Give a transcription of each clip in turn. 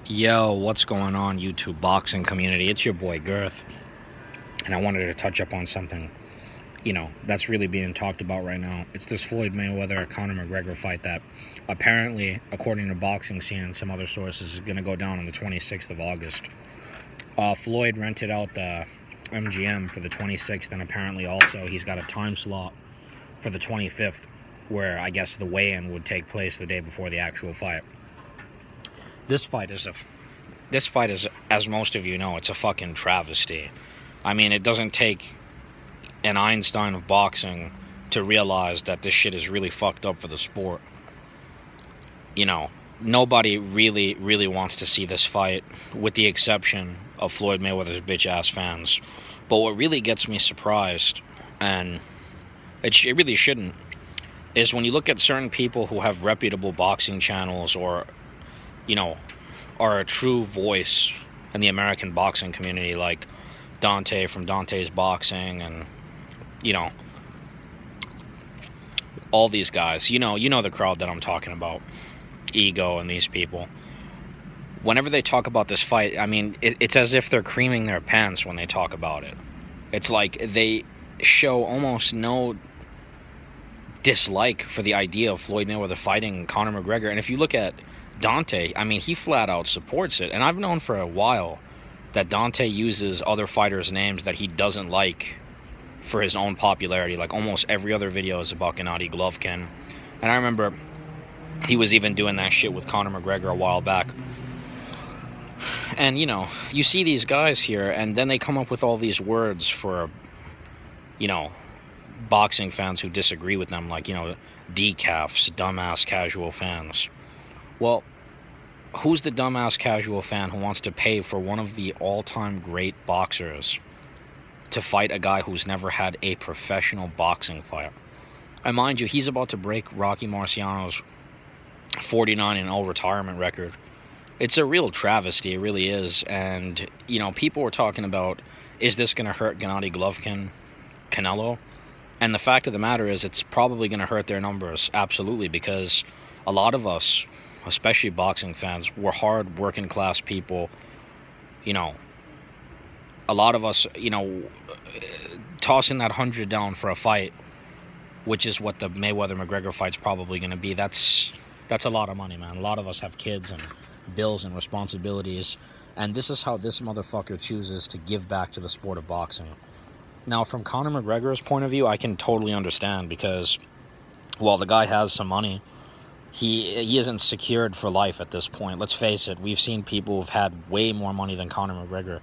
Yo, what's going on, YouTube boxing community? It's your boy Girth, and I wanted to touch up on something, that's really being talked about right now. It's this Floyd Mayweather Conor McGregor fight that apparently, according to Boxing Scene and some other sources, is going to go down on the 26th of August. Floyd rented out the MGM for the 26th, and apparently also he's got a time slot for the 25th, where I guess the weigh-in would take place the day before the actual fight. This fight is, as most of you know, it's a fucking travesty. I mean, it doesn't take an Einstein of boxing to realize that this shit is really fucked up for the sport. Nobody really wants to see this fight, with the exception of Floyd Mayweather's bitch-ass fans. But what really gets me surprised, and it really shouldn't, is when you look at certain people who have reputable boxing channels or are a true voice in the American boxing community, like Dante from Dante's Boxing, and all these guys. You know the crowd that I'm talking about, Ego and these people. Whenever they talk about this fight, I mean, it's as if they're creaming their pants when they talk about it. It's like they show almost no dislike for the idea of Floyd Mayweather fighting Conor McGregor. And if you look at Dante, I mean, he flat out supports it. And I've known for a while that Dante uses other fighters' names that he doesn't like for his own popularity. Like, almost every other video is about Gennady Golovkin. And I remember he was even doing that shit with Conor McGregor a while back. And, you see these guys here, and then they come up with all these words for, boxing fans who disagree with them, like, decafs, dumbass casual fans. Well, who's the dumbass casual fan who wants to pay for one of the all-time great boxers to fight a guy who's never had a professional boxing fight? And mind you, he's about to break Rocky Marciano's 49-0 retirement record. It's a real travesty, it really is. And, people were talking about, is this going to hurt Gennady Golovkin, Canelo? And the fact of the matter is, it's probably going to hurt their numbers, absolutely, because a lot of us, especially boxing fans, we're hard working class people. A lot of us, tossing that 100 down for a fight, which is what the Mayweather-McGregor fight's probably going to be. That's a lot of money, man. A lot of us have kids and bills and responsibilities, and this is how this motherfucker chooses to give back to the sport of boxing. Now, from Conor McGregor's point of view, I can totally understand, because, well, the guy has some money. He isn't secured for life at this point. Let's face it, we've seen people who've had way more money than Conor McGregor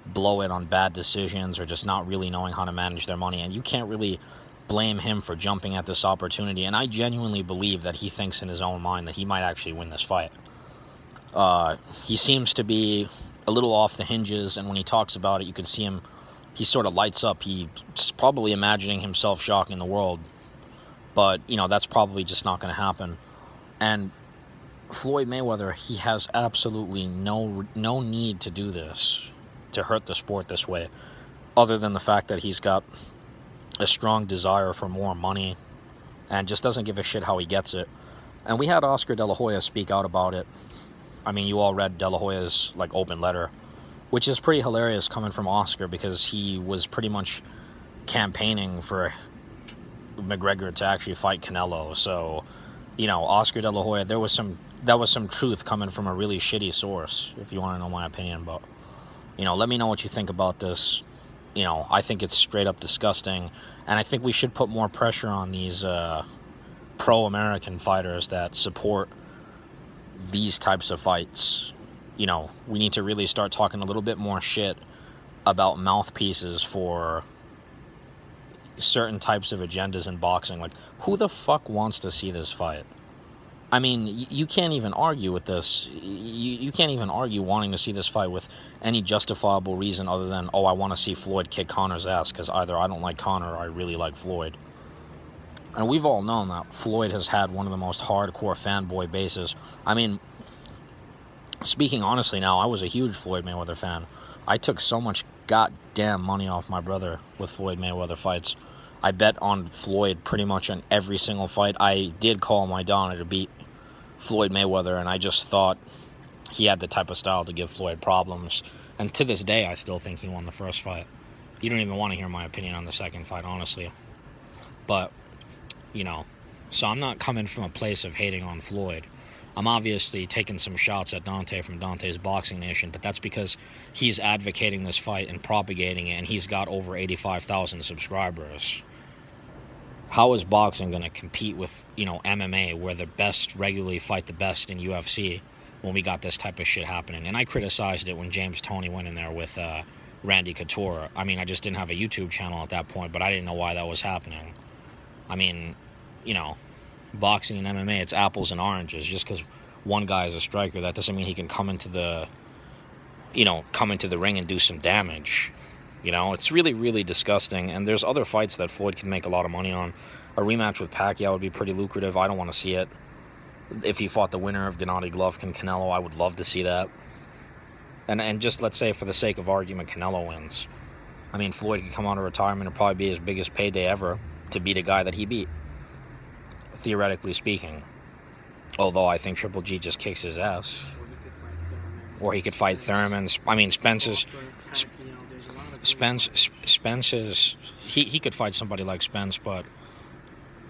blow it on bad decisions or just not really knowing how to manage their money, and you can't really blame him for jumping at this opportunity. And I genuinely believe that he thinks in his own mind that he might actually win this fight. He seems to be a little off the hinges, and when he talks about it, you can see him, he sort of lights up. He's probably imagining himself shocking the world, but, that's probably just not going to happen. And Floyd Mayweather, he has absolutely no need to do this, to hurt the sport this way, other than the fact that he's got a strong desire for more money and just doesn't give a shit how he gets it. And we had Oscar De La Hoya speak out about it. I mean, you all read De La Hoya's, open letter, which is pretty hilarious coming from Oscar, because he was pretty much campaigning for McGregor to actually fight Canelo. So, Oscar De La Hoya, that was some truth coming from a really shitty source, if you want to know my opinion. But, let me know what you think about this. I think it's straight up disgusting, and I think we should put more pressure on these pro-American fighters that support these types of fights. We need to really start talking a little bit more shit about mouthpieces for certain types of agendas in boxing. Like, who the fuck wants to see this fight? I mean, you can't even argue with this. You can't even argue wanting to see this fight with any justifiable reason other than, oh, I want to see Floyd kick Conor's ass, because either I don't like Conor or I really like Floyd. And we've all known that Floyd has had one of the most hardcore fanboy bases. I mean, speaking honestly now, I was a huge Floyd Mayweather fan. I took so much goddamn money off my brother with Floyd Mayweather fights. I bet on Floyd pretty much on every single fight. I did call my Donna to beat Floyd Mayweather, and I just thought he had the type of style to give Floyd problems. And to this day, I still think he won the first fight. You don't even want to hear my opinion on the second fight, honestly. But, you know, so I'm not coming from a place of hating on Floyd. I'm obviously taking some shots at Dante from Dante's Boxing Nation, but that's because he's advocating this fight and propagating it, and he's got over 85,000 subscribers. How is boxing going to compete with, you know, MMA, where the best regularly fight the best in UFC, when we got this type of shit happening? And I criticized it when James Toney went in there with Randy Couture. I mean, I just didn't have a YouTube channel at that point, but I didn't know why that was happening. I mean, you know, boxing and MMA, it's apples and oranges. Just because one guy is a striker, that doesn't mean he can come into the ring and do some damage. You know, it's really, really disgusting. And there's other fights that Floyd can make a lot of money on. A rematch with Pacquiao would be pretty lucrative. I don't want to see it. If he fought the winner of Gennady Golovkin, Canelo, I would love to see that. And just let's say, for the sake of argument, Canelo wins. I mean, Floyd could come out of retirement and probably be his biggest payday ever to beat a guy that he beat, theoretically speaking. Although I think Triple G just kicks his ass. Or he could fight Thurman. I mean, Spence is... He could fight somebody like Spence, but,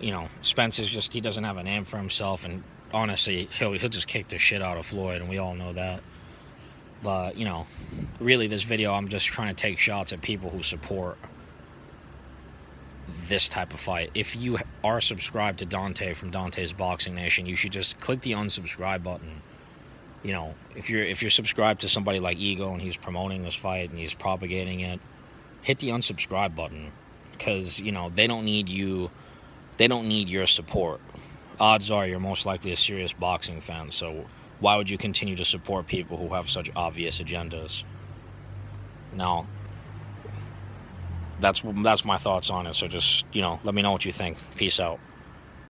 you know, Spence is just... He doesn't have a name for himself, and honestly, he'll just kick the shit out of Floyd, and we all know that. But, you know, really, this video, I'm just trying to take shots at people who support this type of fight. If you are subscribed to Dante from Dante's Boxing Nation, you should just click the unsubscribe button. You know, if you're subscribed to somebody like Ego and he's promoting this fight and he's propagating it, hit the unsubscribe button, because, you know, they don't need you. They don't need your support. Odds are you're most likely a serious boxing fan, so why would you continue to support people who have such obvious agendas? Now, that's my thoughts on it. So just, you know, let me know what you think. Peace out.